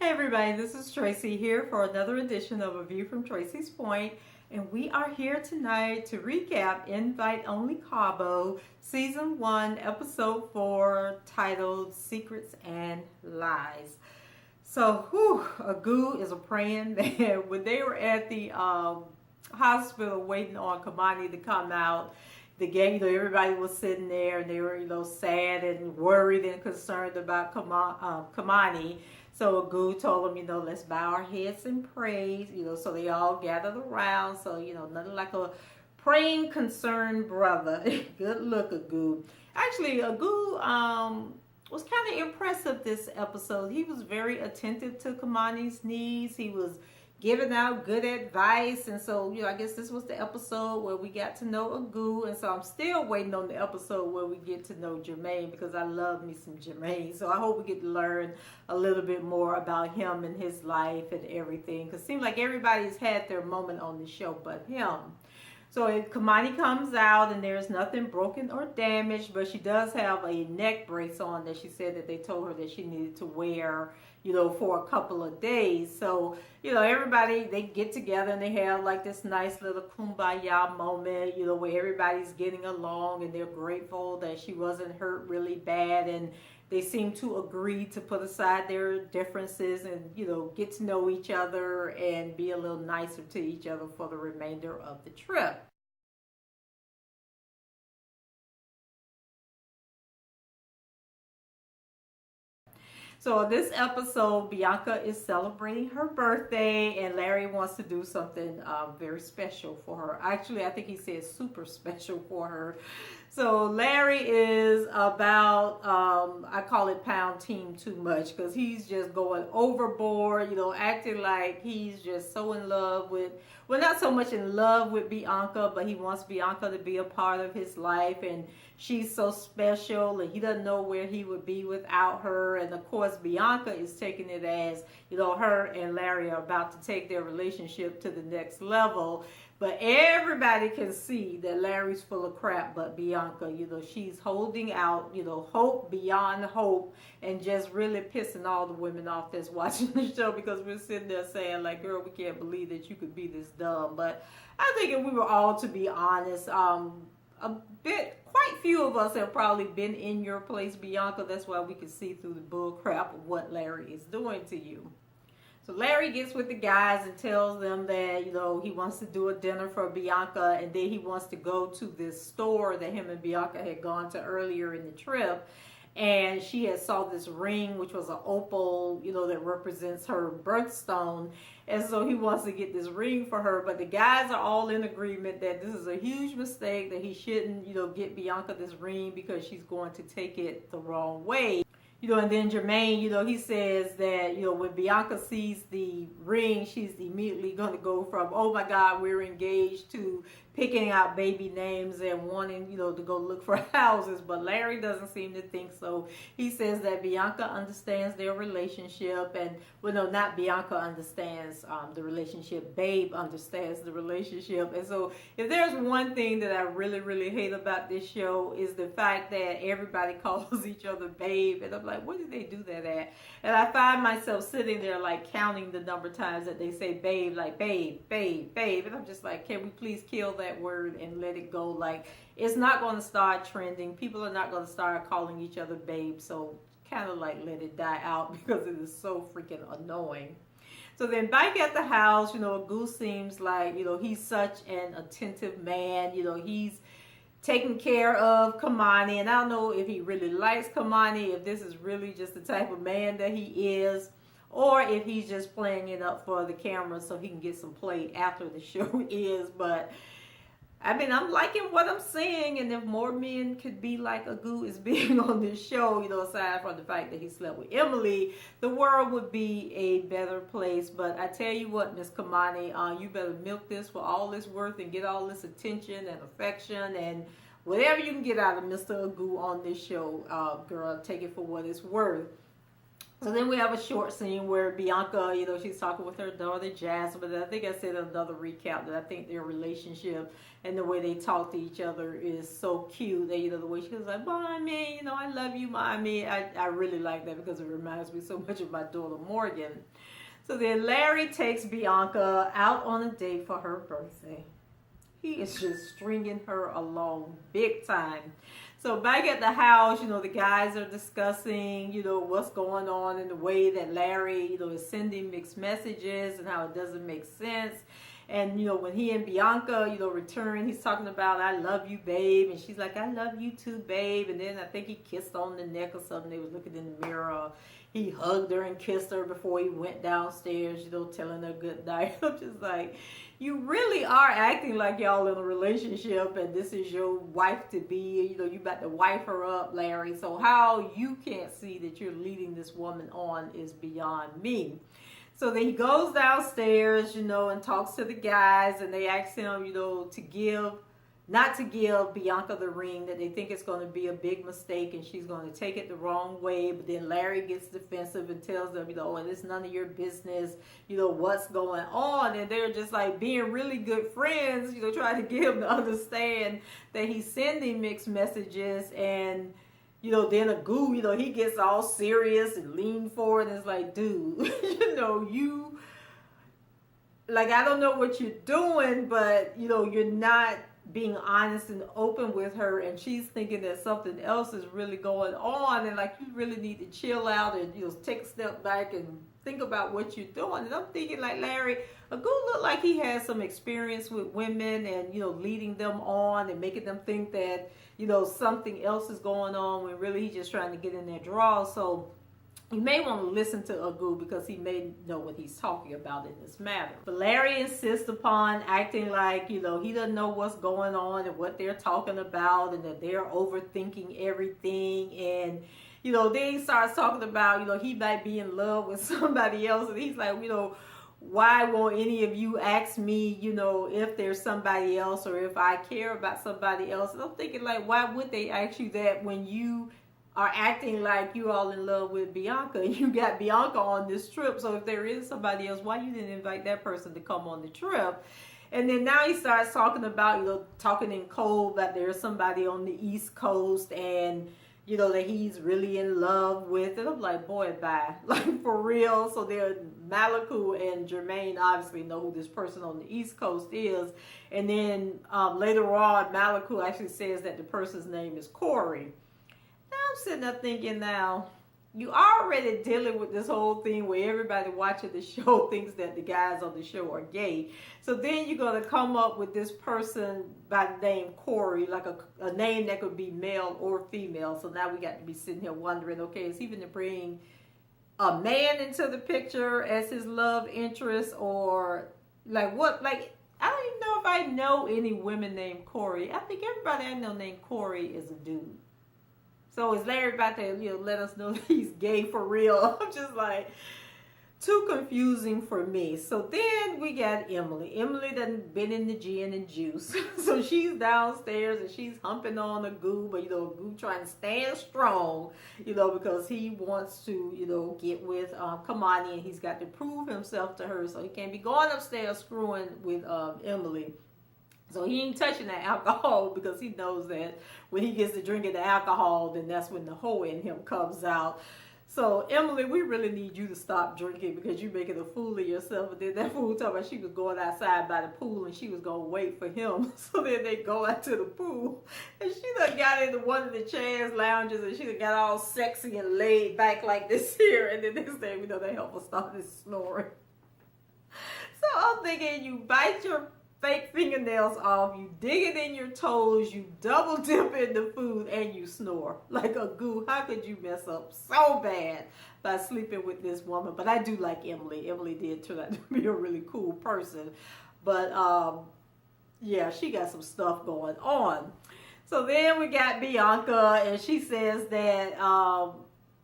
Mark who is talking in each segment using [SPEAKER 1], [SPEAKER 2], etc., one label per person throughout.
[SPEAKER 1] Hey everybody, this is Tracy here for another edition of A View from Tracy's Point, and we are here tonight to recap Invite Only Cabo, Season 1, Episode 4, titled Secrets and Lies. So, Agu is a praying that when they were at the hospital waiting on Kamani to come out, the gang, everybody was sitting there and they were, sad and worried and concerned about Kamani. So Agu told them, let's bow our heads and pray, so they all gathered around. So, nothing like a praying, concerned brother. Good look, Agu. Actually, Agu was kind of impressive this episode. He was very attentive to Kamani's needs. He was giving out good advice, and so I guess this was the episode where we got to know Agu, and so I'm still waiting on the episode where we get to know Jermaine, because I love me some Jermaine. So I hope we get to learn a little bit more about him and his life and everything, because it seems like everybody's had their moment on the show but him. So Kamani comes out and there's nothing broken or damaged, but she does have a neck brace on that she said that they told her that she needed to wear, for a couple of days. So, everybody, they get together and they have like this nice little kumbaya moment, where everybody's getting along and they're grateful that she wasn't hurt really bad, and they seem to agree to put aside their differences and, get to know each other and be a little nicer to each other for the remainder of the trip. So this episode, Bianca is celebrating her birthday, and Larry wants to do something very special for her. Actually, I think he said super special for her. So Larry is about, I call it pound team too much, because he's just going overboard, acting like he's just so in love with, well, not so much in love with Bianca, but he wants Bianca to be a part of his life, and she's so special, and he doesn't know where he would be without her. And of course, Bianca is taking it as, her and Larry are about to take their relationship to the next level. But everybody can see that Larry's full of crap, but Bianca, she's holding out, hope beyond hope, and just really pissing all the women off that's watching the show, because we're sitting there saying, like, girl, we can't believe that you could be this dumb. But I think if we were all to be honest, quite few of us have probably been in your place, Bianca. That's why we can see through the bull crap of what Larry is doing to you. So Larry gets with the guys and tells them that, he wants to do a dinner for Bianca, and then he wants to go to this store that him and Bianca had gone to earlier in the trip. And she had saw this ring, which was an opal, that represents her birthstone. And so he wants to get this ring for her. But the guys are all in agreement that this is a huge mistake, that he shouldn't, get Bianca this ring, because she's going to take it the wrong way. And then Jermaine, he says that, when Bianca sees the ring, she's immediately going to go from, oh my God, we're engaged, to picking out baby names and wanting, to go look for houses. But Larry doesn't seem to think so. He says that Bianca understands their relationship, and, well, no, not Bianca understands the relationship. Babe understands the relationship. And so if there's one thing that I really, really hate about this show, is the fact that everybody calls each other babe. And I'm like, where did they do that at? And I find myself sitting there like counting the number of times that they say babe, like babe, babe, babe. And I'm just like, can we please kill that word and let it go? Like, it's not going to start trending. People are not going to start calling each other babe. So kind of like let it die out, because it is so freaking annoying. So then back at the house, Agu seems like, he's such an attentive man. He's taking care of Kamani, and I don't know if he really likes Kamani, if this is really just the type of man that he is, or if he's just playing it up for the camera so he can get some play after the show is. But I mean, I'm liking what I'm seeing, and if more men could be like Agu is being on this show, aside from the fact that he slept with Emily, the world would be a better place. But I tell you what, Miss Kamani, you better milk this for all it's worth and get all this attention and affection and whatever you can get out of Mr. Agu on this show, girl, take it for what it's worth. So then we have a short scene where Bianca, she's talking with her daughter Jasmine. I think I said another recap that I think their relationship and the way they talk to each other is so cute. That, the way she was like, "Mommy, I love you, Mommy." I really like that because it reminds me so much of my daughter Morgan. So then Larry takes Bianca out on a date for her birthday. He is just stringing her along big time. So back at the house, the guys are discussing, what's going on in the way that Larry, is sending mixed messages and how it doesn't make sense. And, when he and Bianca, return, he's talking about, "I love you, babe." And she's like, "I love you too, babe." And then I think he kissed on the neck or something. They was looking in the mirror. He hugged her and kissed her before he went downstairs, telling her good night. I'm just like, you really are acting like y'all in a relationship and this is your wife to be. You about to wife her up, Larry. So how you can't see that you're leading this woman on is beyond me. So then he goes downstairs, and talks to the guys, and they ask him, not to give Bianca the ring, that they think it's going to be a big mistake and she's going to take it the wrong way. But then Larry gets defensive and tells them, and it's none of your business, what's going on. And they're just like being really good friends, trying to get him to understand that he's sending mixed messages. And, then Agu, he gets all serious and lean forward and is like, "Dude, you, like, I don't know what you're doing, but, you're not being honest and open with her, and she's thinking that something else is really going on, and like you really need to chill out and take a step back and think about what you're doing." And I'm thinking, like, Larry, Agu looked like he has some experience with women and leading them on and making them think that something else is going on when really he's just trying to get in their draw. So you may want to listen to Agu because he may know what he's talking about in this matter. But Larry insists upon acting like, he doesn't know what's going on and what they're talking about and that they're overthinking everything. And, then he starts talking about, he might be in love with somebody else. And he's like, why won't any of you ask me, if there's somebody else or if I care about somebody else? And I'm thinking, like, why would they ask you that when you are acting like you all in love with Bianca? You got Bianca on this trip, so if there is somebody else, why you didn't invite that person to come on the trip? And then now he starts talking about, talking in code that there's somebody on the East Coast and, that he's really in love with. And I'm like, boy, bye. Like, for real. So there, Maliku and Jermaine obviously know who this person on the East Coast is. And then later on, Maliku actually says that the person's name is Corey. I'm sitting there thinking, now, you already dealing with this whole thing where everybody watching the show thinks that the guys on the show are gay. So then you're going to come up with this person by the name Corey, like a name that could be male or female. So now we got to be sitting here wondering, okay, is he going to bring a man into the picture as his love interest, or like what? Like, I don't even know if I know any women named Corey. I think everybody I know named Corey is a dude. So is Larry about to, let us know that he's gay for real? I'm just like, too confusing for me. So then we got Emily. Emily done been in the gin and juice. So she's downstairs and she's humping on Agu, but Agu trying to stand strong, because he wants to, get with Kamani, and he's got to prove himself to her. So he can't be going upstairs screwing with Emily. So he ain't touching that alcohol because he knows that when he gets to drinking the alcohol, then that's when the hoe in him comes out. So, Emily, we really need you to stop drinking because you're making a fool of yourself. And then that fool told me she was going outside by the pool and she was going to wait for him. So then they go out to the pool. And she done got into one of the chairs lounges and she done got all sexy and laid back like this here. And then next thing we know, they help her started snoring. So I'm thinking, you bite your fake fingernails off, you dig it in your toes, you double dip in the food, and you snore like a goo. How could you mess up so bad by sleeping with this woman? But I do like Emily. Emily did turn out to be a really cool person. But yeah, she got some stuff going on. So then we got Bianca, and she says that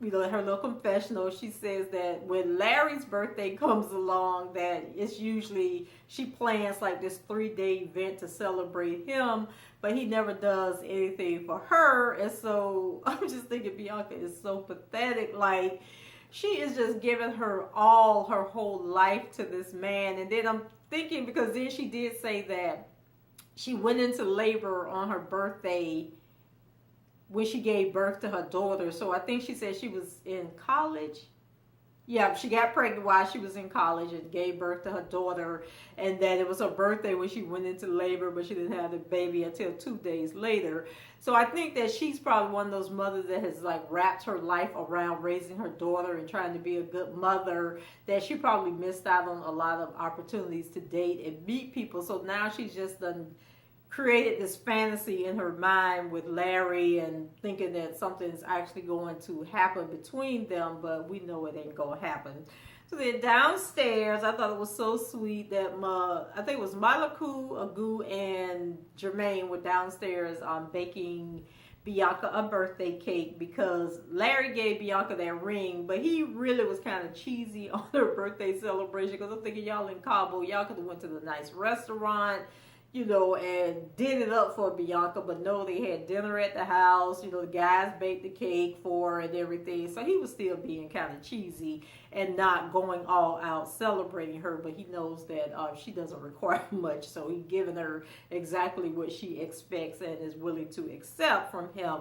[SPEAKER 1] in her little confessional, she says that when Larry's birthday comes along, that it's usually, she plans like this 3-day event to celebrate him, but he never does anything for her. And so I'm just thinking Bianca is so pathetic. Like, she is just giving her all, her whole life to this man. And then I'm thinking, because then she did say that she went into labor on her birthday when she gave birth to her daughter. So I think she said she was in college. Yeah, she got pregnant while she was in college and gave birth to her daughter, and that it was her birthday when she went into labor, but she didn't have the baby until 2 days later. So I think that she's probably one of those mothers that has like wrapped her life around raising her daughter and trying to be a good mother, that she probably missed out on a lot of opportunities to date and meet people. So now she's just done created this fantasy in her mind with Larry and thinking that something's actually going to happen between them, but we know it ain't going to happen. So then downstairs, I thought it was so sweet that I think it was Malaku, Agu, and Jermaine were downstairs baking Bianca a birthday cake, because Larry gave Bianca that ring, but he really was kind of cheesy on her birthday celebration, because I'm thinking, y'all in Cabo, y'all could have went to the nice restaurant, you know, and did it up for Bianca, but no, they had dinner at the house, you know, the guys baked the cake for her and everything, so he was still being kind of cheesy and not going all out celebrating her, but he knows that she doesn't require much, so he's giving her exactly what she expects and is willing to accept from him.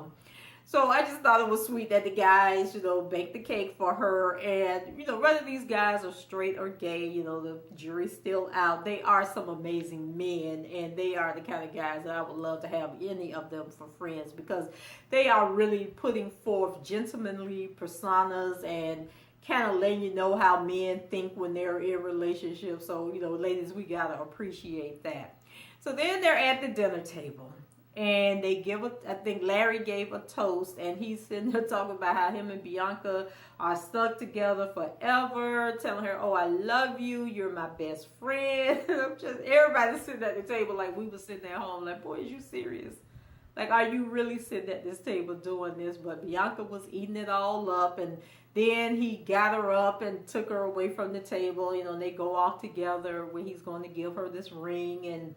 [SPEAKER 1] So I just thought it was sweet that the guys, you know, baked the cake for her. And, you know, whether these guys are straight or gay, you know, the jury's still out. They are some amazing men, and they are the kind of guys that I would love to have any of them for friends, because they are really putting forth gentlemanly personas and kind of letting you know how men think when they're in relationships. So, you know, ladies, we got to appreciate that. So then they're at the dinner table. And they I think Larry gave a toast, and he's sitting there talking about how him and Bianca are stuck together forever, telling her, oh, I love you, you're my best friend. Everybody's sitting at the table like we were sitting at home, like, boy, is you serious? Like, are you really sitting at this table doing this? But Bianca was eating it all up, and then he got her up and took her away from the table, you know, and they go off together where he's going to give her this ring, and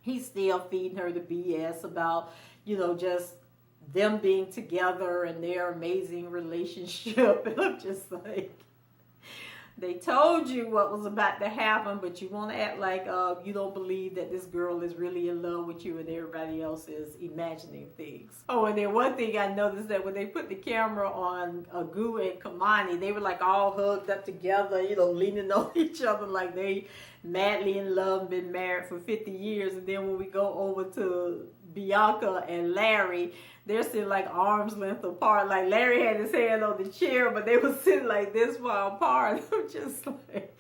[SPEAKER 1] he's still feeding her the BS about, you know, just them being together and their amazing relationship. And I'm just like, they told you what was about to happen, but you want to act like you don't believe that this girl is really in love with you and everybody else is imagining things. Oh, and then one thing I noticed, that when they put the camera on Agu and Kamani, they were like all hugged up together, you know, leaning on each other like they madly in love and been married for 50 years. And then when we go over to Bianca and Larry, they're sitting like arm's length apart. Like Larry had his hand on the chair, but they were sitting like this far apart. I'm just like,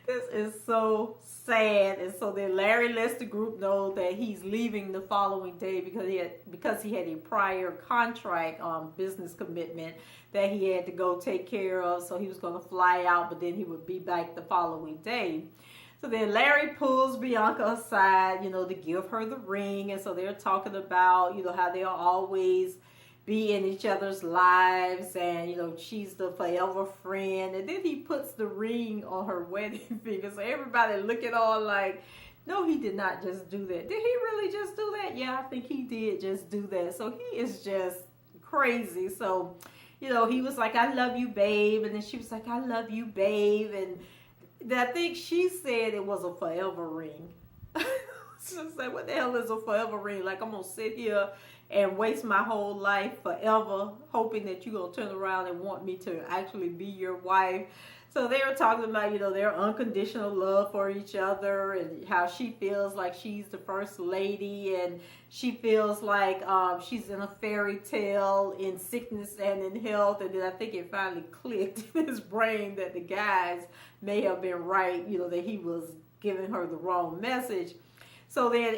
[SPEAKER 1] this is so sad. And so then Larry lets the group know that he's leaving the following day because he had a prior contract business commitment that he had to go take care of. So he was going to fly out, but then he would be back the following day. So then Larry pulls Bianca aside, you know, to give her the ring. And so they're talking about, you know, how they'll always be in each other's lives. And, you know, she's the forever friend. And then he puts the ring on her wedding finger. So everybody looking on like, no, he did not just do that. Did he really just do that? Yeah, I think he did just do that. So he is just crazy. So, you know, he was like, I love you, babe. And then she was like, I love you, babe. And I think she said it was a forever ring. She was like, what the hell is a forever ring? Like, I'm going to sit here and waste my whole life forever hoping that you're going to turn around and want me to actually be your wife. So they were talking about, you know, their unconditional love for each other and how she feels like she's the first lady and she feels like she's in a fairy tale in sickness and in health. And then I think it finally clicked in his brain that the guys may have been right, you know, that he was giving her the wrong message. So then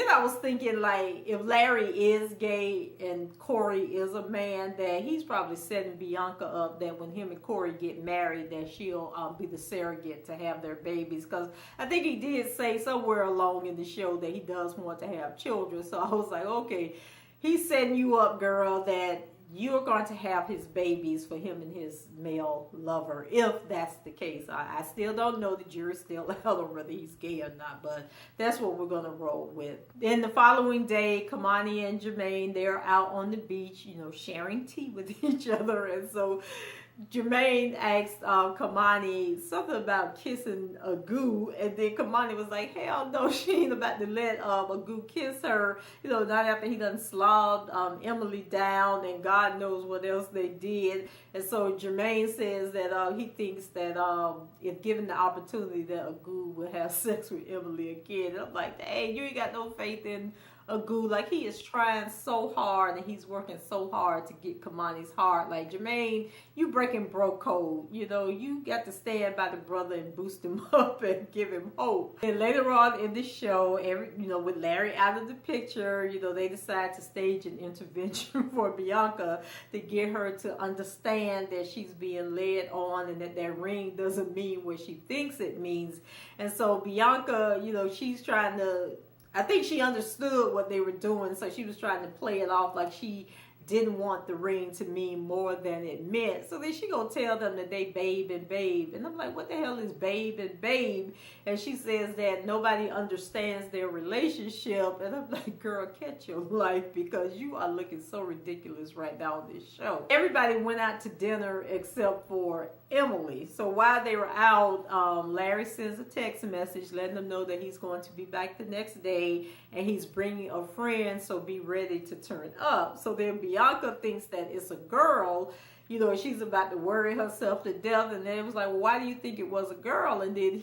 [SPEAKER 1] I was thinking, like, if Larry is gay and Corey is a man, that he's probably setting Bianca up that when him and Corey get married, that she'll be the surrogate to have their babies. Because I think he did say somewhere along in the show that he does want to have children. So I was like, okay, he's setting you up, girl, that you're going to have his babies for him and his male lover, if that's the case. I still don't know. The jury's still out on whether he's gay or not, but that's what we're going to roll with. Then the following day, Kamani and Jermaine, they're out on the beach, you know, sharing tea with each other. And so Jermaine asked Kamani something about kissing a goo, and then Kamani was like, hell no, she ain't about to let a goo kiss her, you know, not after he done slobbed Emily down and God knows what else they did. And so Jermaine says that he thinks that if given the opportunity that a goo will have sex with Emily again. And I'm like, hey, you ain't got no faith in a goo. Like, he is trying so hard and he's working so hard to get Kamani's heart. Like, Jermaine, you breaking bro code. You know, you got to stand by the brother and boost him up and give him hope. And later on in the show, with Larry out of the picture, you know, they decide to stage an intervention for Bianca to get her to understand that she's being led on and that ring doesn't mean what she thinks it means. And so Bianca, you know, she's trying to, I think she understood what they were doing, so she was trying to play it off like she didn't want the ring to mean more than it meant. So then she gonna tell them that they babe and babe. And I'm like, what the hell is babe and babe? And she says that nobody understands their relationship. And I'm like, girl, catch your life, because you are looking so ridiculous right now on this show. Everybody went out to dinner except for Emily. So while they were out, Larry sends a text message letting them know that he's going to be back the next day and he's bringing a friend, so be ready to turn up. So then Bianca thinks that it's a girl, you know, she's about to worry herself to death. And then it was like, well, why do you think it was a girl? And then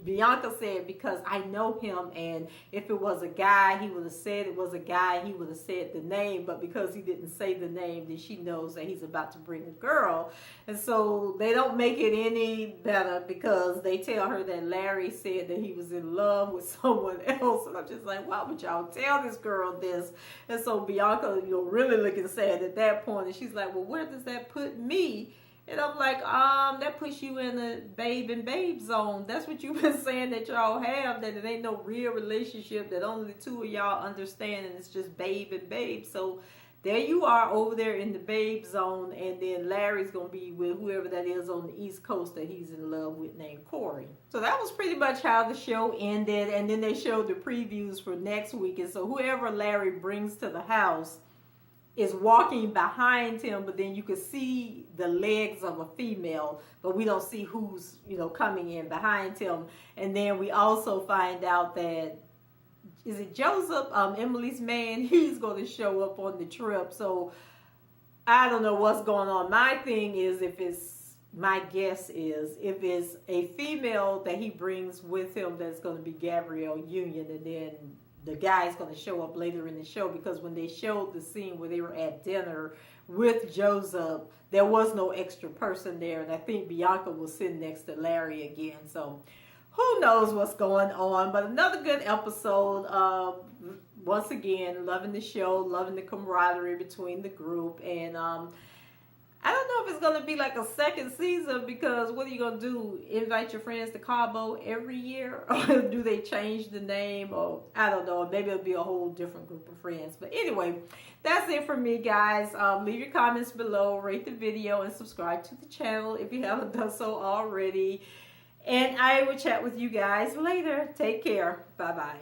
[SPEAKER 1] Bianca said, because I know him, and if it was a guy, he would have said it was a guy, he would have said the name. But because he didn't say the name, then she knows that he's about to bring a girl. And so they don't make it any better, because they tell her that Larry said that he was in love with someone else. And I'm just like, why would y'all tell this girl this? And so Bianca, you know, really looking sad at that point. And she's like, well, where does that put me? And I'm like, that puts you in the babe and babe zone. That's what you've been saying that y'all have, that it ain't no real relationship, that only the two of y'all understand, and it's just babe and babe. So there you are over there in the babe zone, and then Larry's going to be with whoever that is on the East Coast that he's in love with, named Corey. So that was pretty much how the show ended, and then they showed the previews for next week. And so whoever Larry brings to the house is walking behind him, but then you can see the legs of a female, but we don't see who's, you know, coming in behind him. And then we also find out that, is it Joseph, Emily's man, he's going to show up on the trip. So I don't know what's going on. My thing is, my guess is, if it's a female that he brings with him, that's going to be Gabrielle Union, and then the guy's going to show up later in the show, because when they showed the scene where they were at dinner with Joseph, there was no extra person there, and I think Bianca was sitting next to Larry again. So who knows what's going on? But another good episode. Once again, loving the show, loving the camaraderie between the group. And I don't know if it's going to be like a second season, because what are you going to do? Invite your friends to Cabo every year? Or do they change the name? Or I don't know. Maybe it'll be a whole different group of friends. But anyway, that's it for me, guys. Leave your comments below, rate the video, and subscribe to the channel if you haven't done so already. And I will chat with you guys later. Take care. Bye-bye.